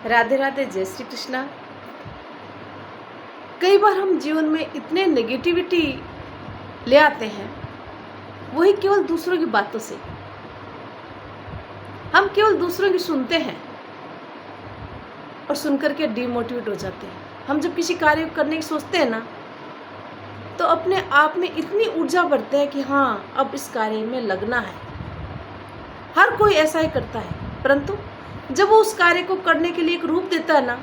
राधे राधे, जय श्री कृष्णा। कई बार हम जीवन में इतने नेगेटिविटी ले आते हैं, वही केवल दूसरों की बातों से। हम केवल दूसरों की सुनते हैं और सुनकर के डिमोटिवेट हो जाते हैं। हम जब किसी कार्य को करने की सोचते हैं ना, तो अपने आप में इतनी ऊर्जा बढ़ती है कि हाँ, अब इस कार्य में लगना है। हर कोई ऐसा ही करता है, परंतु जब वो उस कार्य को करने के लिए एक रूप देता है ना,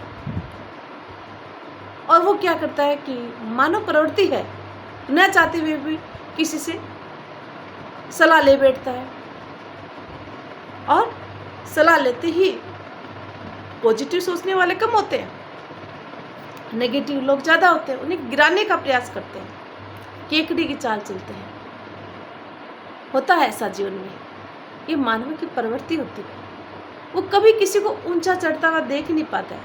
और वो क्या करता है कि मानव प्रवृत्ति है, न चाहते हुए भी किसी से सलाह ले बैठता है, और सलाह लेते ही पॉजिटिव सोचने वाले कम होते हैं, नेगेटिव लोग ज़्यादा होते हैं। उन्हें गिराने का प्रयास करते हैं, केकड़ी की चाल चलते हैं। होता है ऐसा जीवन में, ये मानव की प्रवृत्ति होती है। वो कभी किसी को ऊंचा चढ़ता हुआ देख नहीं पाता है।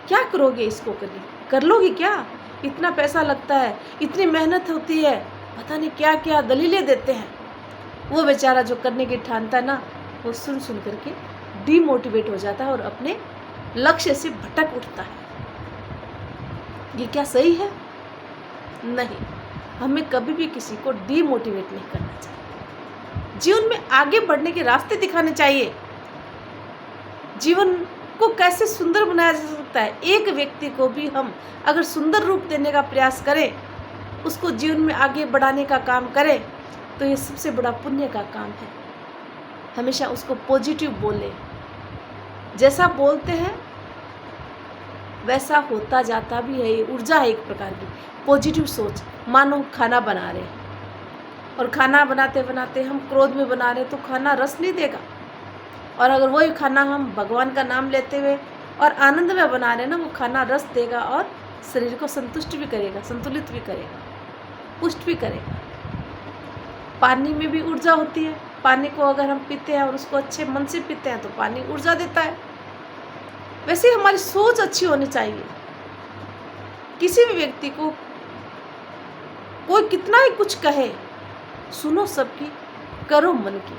क्या करोगे इसको, कर लोगे क्या? इतना पैसा लगता है, इतनी मेहनत होती है, पता नहीं क्या क्या दलीलें देते हैं। वो बेचारा जो करने की ठानता है ना, वो सुन सुन करके डीमोटिवेट हो जाता है और अपने लक्ष्य से भटक उठता है। ये क्या सही है? नहीं, हमें कभी भी किसी को डीमोटिवेट नहीं करना चाहिए। जीवन में आगे बढ़ने के रास्ते दिखाने चाहिए। जीवन को कैसे सुंदर बनाया जा सकता है, एक व्यक्ति को भी हम अगर सुंदर रूप देने का प्रयास करें, उसको जीवन में आगे बढ़ाने का काम करें, तो ये सबसे बड़ा पुण्य का काम है। हमेशा उसको पॉजिटिव बोलें। जैसा बोलते हैं वैसा होता जाता भी है। ये ऊर्जा है एक प्रकार की पॉजिटिव सोच। मानो खाना बना रहे हैं, और खाना बनाते बनाते हम क्रोध में बना रहे, तो खाना रस नहीं देगा। और अगर वही खाना हम भगवान का नाम लेते हुए और आनंद में बना रहे हैं ना, वो खाना रस देगा और शरीर को संतुष्ट भी करेगा, संतुलित भी करेगा, पुष्ट भी करेगा। पानी में भी ऊर्जा होती है। पानी को अगर हम पीते हैं और उसको अच्छे मन से पीते हैं, तो पानी ऊर्जा देता है। वैसे ही हमारी सोच अच्छी होनी चाहिए। किसी भी व्यक्ति को कोई कितना ही कुछ कहे, सुनो सबकी, करो मन की,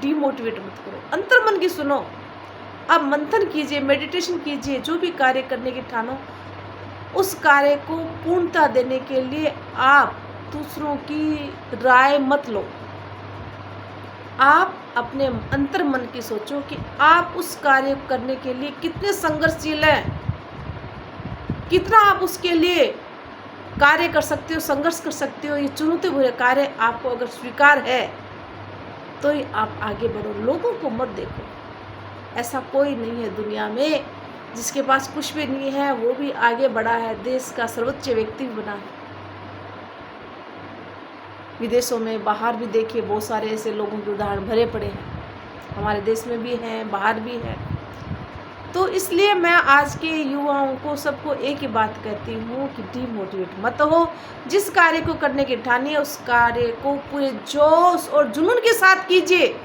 डीमोटिवेट मत करो, अंतर मन की सुनो। आप मंथन कीजिए, मेडिटेशन कीजिए, जो भी कार्य करने की ठानो, उस कार्य को पूर्णता देने के लिए आप दूसरों की राय मत लो। आप अपने अंतर मन की सोचो कि आप उस कार्य को करने के लिए कितने संघर्षशील हैं, कितना आप उसके लिए कार्य कर सकते हो, संघर्ष कर सकते हो। ये चुनौती भरे कार्य आपको अगर स्वीकार है, तो ही आप आगे बढ़ो। लोगों को मत देखो। ऐसा कोई नहीं है दुनिया में जिसके पास कुछ भी नहीं है, वो भी आगे बढ़ा है, देश का सर्वोच्च व्यक्ति भी बना है। विदेशों में, बाहर भी देखिए, बहुत सारे ऐसे लोगों के उदाहरण भरे पड़े हैं। हमारे देश में भी हैं, बाहर भी हैं। तो इसलिए मैं आज के युवाओं को, सबको एक ही बात कहती हूँ कि डीमोटिवेट मत हो। जिस कार्य को करने की ठानी है, उस कार्य को पूरे जोश और जुनून के साथ कीजिए।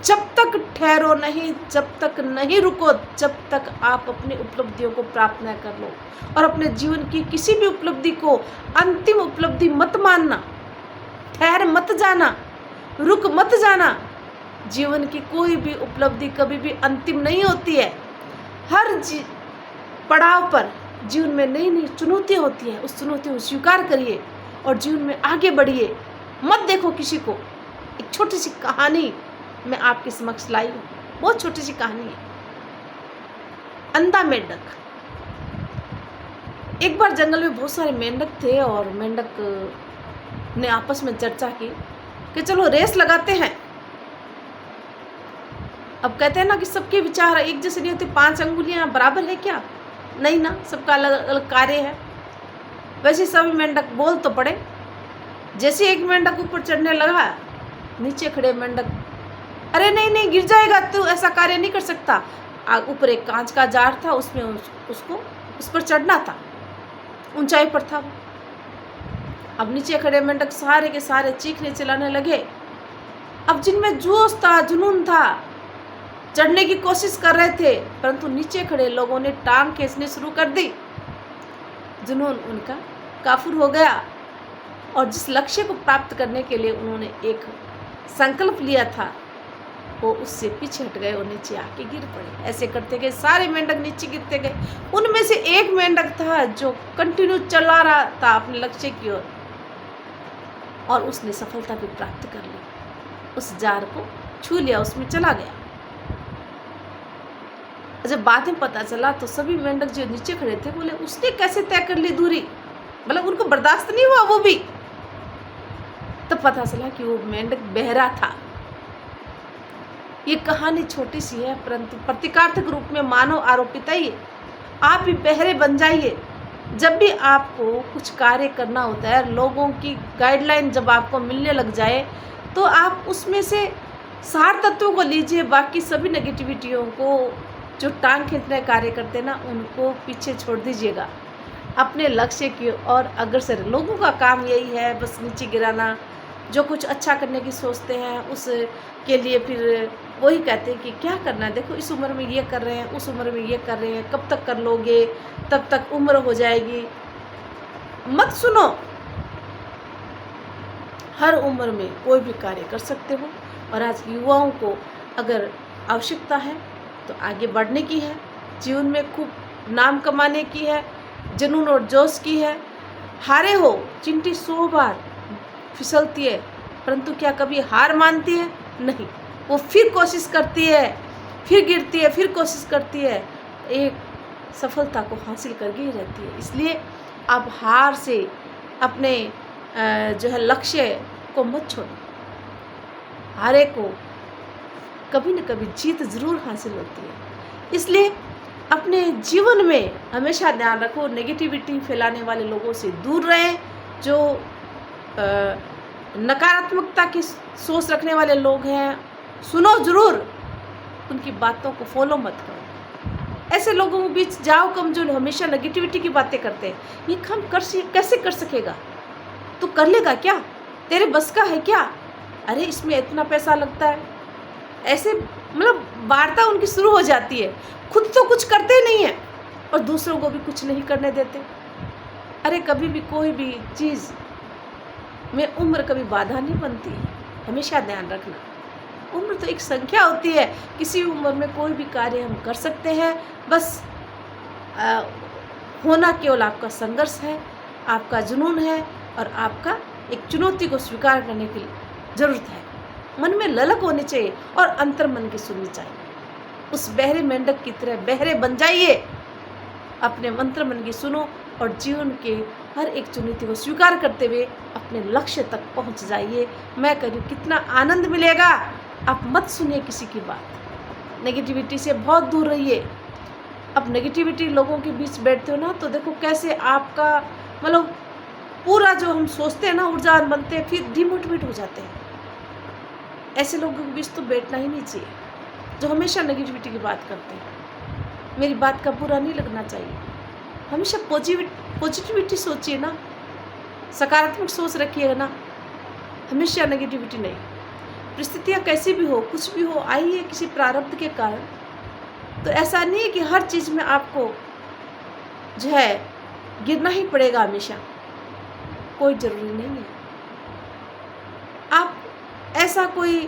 जब तक ठहरो नहीं, जब तक नहीं रुको, जब तक आप अपनी उपलब्धियों को प्राप्त न कर लो। और अपने जीवन की किसी भी उपलब्धि को अंतिम उपलब्धि मत मानना। ठहर मत जाना, रुक मत जाना। जीवन की कोई भी उपलब्धि कभी भी अंतिम नहीं होती है। हर पड़ाव पर जीवन में नई नई चुनौतियाँ होती हैं। उस चुनौतियों को स्वीकार करिए और जीवन में आगे बढ़िए। मत देखो किसी को। एक छोटी सी कहानी मैं आपके समक्ष लाई हूँ, बहुत छोटी सी कहानी है। अंधा मेंढक। एक बार जंगल में बहुत सारे मेंढक थे, और मेंढक ने आपस में चर्चा की कि चलो रेस लगाते हैं। अब कहते हैं ना कि सबके विचार एक जैसे नहीं होते। 5 अंगुलियां बराबर है क्या? नहीं ना, सबका अलग अलग कार्य है। वैसे सभी मेंढक बोल तो पड़े। जैसे एक मेंढक ऊपर चढ़ने लगा, नीचे खड़े मेंढक, अरे नहीं नहीं, गिर जाएगा, तू ऐसा कार्य नहीं कर सकता। ऊपर एक कांच का जार था, उसमें उसको उस पर चढ़ना था, ऊंचाई पर था वो। अब नीचे खड़े मेंढक सारे के सारे चीखने चिल्लाने लगे। अब जिनमें जोश था, जुनून था, चढ़ने की कोशिश कर रहे थे, परंतु नीचे खड़े लोगों ने टांग खींचनी शुरू कर दी। जुनून उनका काफूर हो गया, और जिस लक्ष्य को प्राप्त करने के लिए उन्होंने एक संकल्प लिया था, वो उससे पीछे हट गए और नीचे आके गिर पड़े। ऐसे करते गए सारे मेंढक नीचे गिरते गए। उनमें से एक मेंढक था जो कंटिन्यू चला रहा था अपने लक्ष्य की ओर, और उसने सफलता भी प्राप्त कर ली। उस जार को छू लिया, उसमें चला गया। जब बाद में पता चला तो सभी मेंढक जो नीचे खड़े थे बोले उसने कैसे तय कर ली दूरी, मतलब उनको बर्दाश्त नहीं हुआ वो भी। तब पता चला कि वो मेंढक बहरा था। ये कहानी छोटी सी है, परंतु प्रतीकार्थक रूप में मानव आरोपित है ये। आप भी बहरे बन जाइए। जब भी आपको कुछ कार्य करना होता है, लोगों की गाइडलाइन जब आपको मिलने लग जाए, तो आप उसमें से सार तत्वों को लीजिए, बाकी सभी नेगेटिविटियों को, जो टांग खींचने कार्य करते हैं ना, उनको पीछे छोड़ दीजिएगा। अपने लक्ष्य की ओर अग्रसर। लोगों का काम यही है, बस नीचे गिराना। जो कुछ अच्छा करने की सोचते हैं उसके लिए फिर वही कहते हैं कि क्या करना है, देखो इस उम्र में ये कर रहे हैं, उस उम्र में ये कर रहे हैं, कब तक कर लोगे, तब तक उम्र हो जाएगी। मत सुनो। हर उम्र में कोई भी कार्य कर सकते हो, और आज युवाओं को अगर आवश्यकता है तो आगे बढ़ने की है, जीवन में खूब नाम कमाने की है, जुनून और जोश की है। हारे हो, चिंटी 100 बार फिसलती है, परंतु क्या कभी हार मानती है? नहीं, वो फिर कोशिश करती है, फिर गिरती है, फिर कोशिश करती है, एक सफलता को हासिल करके ही रहती है। इसलिए आप हार से अपने जो है लक्ष्य को मत छोड़ो। हारे को कभी न कभी जीत जरूर हासिल होती है। इसलिए अपने जीवन में हमेशा ध्यान रखो, नेगेटिविटी फैलाने वाले लोगों से दूर रहें। जो नकारात्मकता की सोच रखने वाले लोग हैं, सुनो जरूर, उनकी बातों को फॉलो मत करो। ऐसे लोगों के बीच जाओ कम, जो हमेशा नेगेटिविटी की बातें करते हैं। ये काम कैसे कर सकेगा? तू कर लेगा क्या? तेरे बस का है क्या? अरे इसमें इतना पैसा लगता है। ऐसे मतलब वार्ता उनकी शुरू हो जाती है। खुद तो कुछ करते नहीं है और दूसरों को भी कुछ नहीं करने देते। अरे कभी भी कोई भी चीज़ में उम्र कभी बाधा नहीं बनती है, हमेशा ध्यान रखना। उम्र तो एक संख्या होती है, किसी उम्र में कोई भी कार्य हम कर सकते हैं। बस होना केवल आपका संघर्ष है, आपका जुनून है, और आपका एक चुनौती को स्वीकार करने की ज़रूरत है। मन में ललक होनी चाहिए और अंतर मन की सुननी चाहिए। उस बहरे मेंढक की तरह बहरे बन जाइए, अपने मंत्र मन की सुनो और जीवन के हर एक चुनौती को स्वीकार करते हुए अपने लक्ष्य तक पहुंच जाइए। मैं कह रही हूँ कितना आनंद मिलेगा। आप मत सुनिए किसी की बात, नेगेटिविटी से बहुत दूर रहिए। अब नेगेटिविटी लोगों के बीच बैठते हो ना, तो देखो कैसे आपका मतलब पूरा जो हम सोचते हैं ना ऊर्जावान बनते हैं, फिर डिमोटिवेट हो जाते हैं। ऐसे लोगों के बीच तो बैठना ही नहीं चाहिए, जो हमेशा नेगेटिविटी की बात करते हैं। मेरी बात का बुरा नहीं लगना चाहिए। हमेशा पॉजिटिविटी सोचिए ना, सकारात्मक सोच रखिएगा ना, हमेशा नेगेटिविटी नहीं। परिस्थितियाँ कैसी भी हो, कुछ भी हो, आई है किसी प्रारब्ध के कारण, तो ऐसा नहीं है कि हर चीज़ में आपको जो है गिरना ही पड़ेगा हमेशा, कोई ज़रूरी नहीं है। आप ऐसा कोई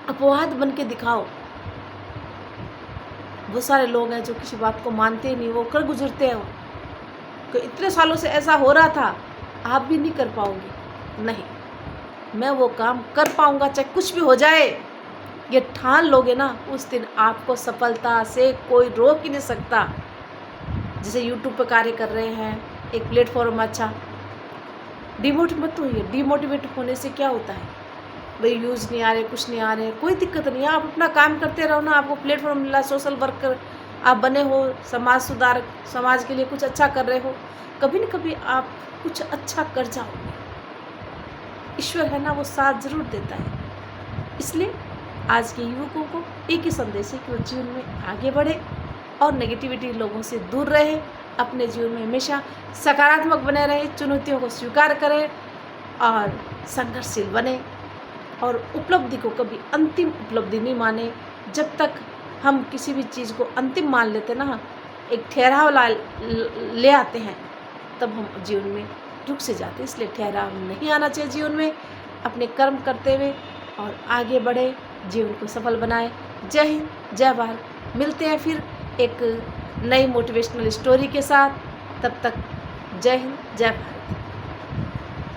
अपवाद बन के दिखाओ। बहुत सारे लोग हैं जो किसी बात को मानते ही नहीं, वो कर गुजरते हैं। तो इतने सालों से ऐसा हो रहा था, आप भी नहीं कर पाओगे। नहीं, मैं वो काम कर पाऊंगा चाहे कुछ भी हो जाए, ये ठान लोगे ना, उस दिन आपको सफलता से कोई रोक ही नहीं सकता। जैसे यूट्यूब पर कार्य कर रहे हैं, एक प्लेटफॉर्म अच्छा, डिमोटिवेट मत होइए। डिमोटिवेट होने से क्या होता है भाई, व्यूज़ नहीं आ रहे, कुछ नहीं आ रहे, कोई दिक्कत नहीं है। आप अपना काम करते रहो ना, आपको प्लेटफॉर्म मिला, सोशल वर्कर आप बने हो, समाज सुधारक, समाज के लिए कुछ अच्छा कर रहे हो, कभी न कभी आप कुछ अच्छा कर जाओगे। ईश्वर है ना, वो साथ जरूर देता है। इसलिए आज के युवकों को एक ही संदेश है कि वो जीवन में आगे बढ़े और नेगेटिविटी लोगों से दूर रहे, अपने जीवन में हमेशा सकारात्मक बने रहे, चुनौतियों को स्वीकार करें और संघर्षशील बने, और उपलब्धि को कभी अंतिम उपलब्धि नहीं माने। जब तक हम किसी भी चीज़ को अंतिम मान लेते ना, एक ठहराव ले आते हैं, तब हम जीवन में रुक से जाते हैं। इसलिए ठहराव नहीं आना चाहिए जीवन में। अपने कर्म करते हुए और आगे बढ़े जीवन को सफल बनाएं। जय हिंद, जय भारत। मिलते हैं फिर एक नई मोटिवेशनल स्टोरी के साथ। तब तक जय हिंद, जय भारत।